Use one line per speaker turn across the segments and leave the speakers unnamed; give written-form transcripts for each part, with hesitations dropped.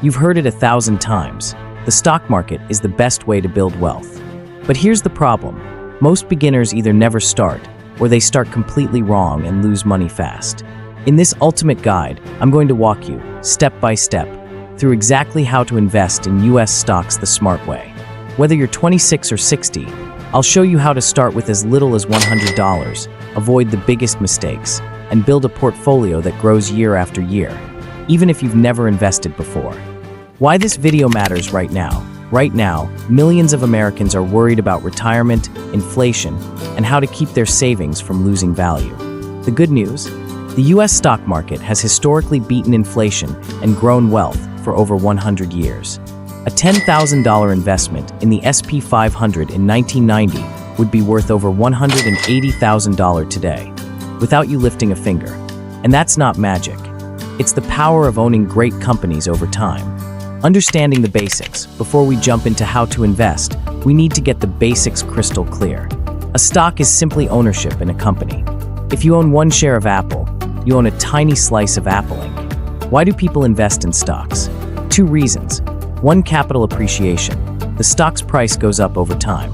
You've heard it 1,000 times. The stock market is the best way to build wealth. But here's the problem. Most beginners either never start, or they start completely wrong and lose money fast. In this ultimate guide, I'm going to walk you, step by step, through exactly how to invest in US stocks the smart way. Whether you're 26 or 60, I'll show you how to start with as little as $100, avoid the biggest mistakes, and build a portfolio that grows year after year, even if you've never invested before. Why this video matters right now. Right now, millions of Americans are worried about retirement, inflation, and how to keep their savings from losing value. The good news? The US stock market has historically beaten inflation and grown wealth for over 100 years. A $10,000 investment in the S&P 500 in 1990 would be worth over $180,000 today, without you lifting a finger. And that's not magic. It's the power of owning great companies over time. Understanding the basics, before we jump into how to invest, we need to get the basics crystal clear. A stock is simply ownership in a company. If you own one share of Apple, you own a tiny slice of Apple Inc. Why do people invest in stocks? 2 reasons. 1, capital appreciation. The stock's price goes up over time.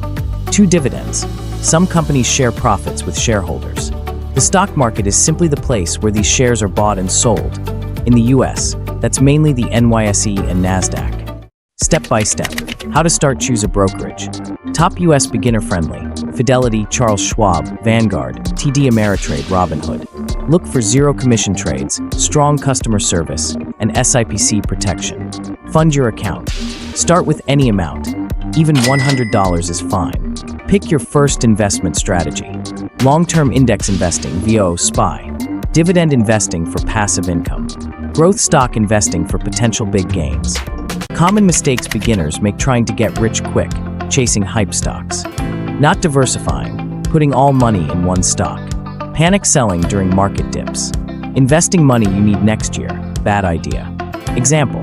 2, dividends. Some companies share profits with shareholders. The stock market is simply the place where these shares are bought and sold. In the US, that's mainly the NYSE and NASDAQ. Step by step, how to start. Choose a brokerage. Top US beginner-friendly: Fidelity, Charles Schwab, Vanguard, TD Ameritrade, Robinhood. Look for zero commission trades, strong customer service, and SIPC protection. Fund your account. Start with any amount. Even $100 is fine. Pick your first investment strategy. Long-term index investing, VO, SPY. Dividend investing for passive income. Growth stock investing for potential big gains. Common mistakes beginners make trying to get rich quick, chasing hype stocks. Not diversifying, putting all money in one stock. Panic selling during market dips. Investing money you need next year, bad idea. Example: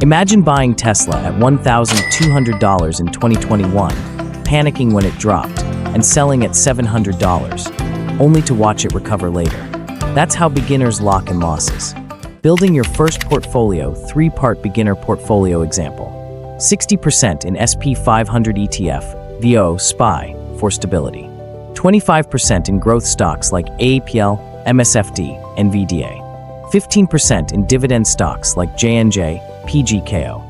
imagine buying Tesla at $1,200 in 2021, panicking when it dropped, and selling at $700, only to watch it recover later. That's how beginners lock in losses. Building your first portfolio, 3-part beginner portfolio example. 60% in S&P 500 ETF, VO, SPY, for stability. 25% in growth stocks like APL, MSFD, and VDA. 15% in dividend stocks like J&J, PGKO.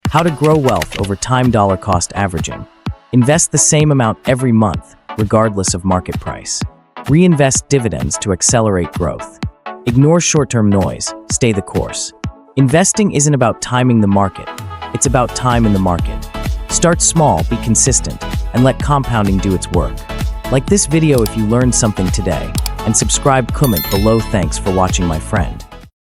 How to grow wealth over time. Dollar cost averaging. Invest the same amount every month, regardless of market price. Reinvest dividends to accelerate growth. Ignore short-term noise, stay the course. Investing isn't about timing the market, it's about time in the market. Start small, be consistent, and let compounding do its work. Like this video if you learned something today, and subscribe, comment below. Thanks for watching, my friend.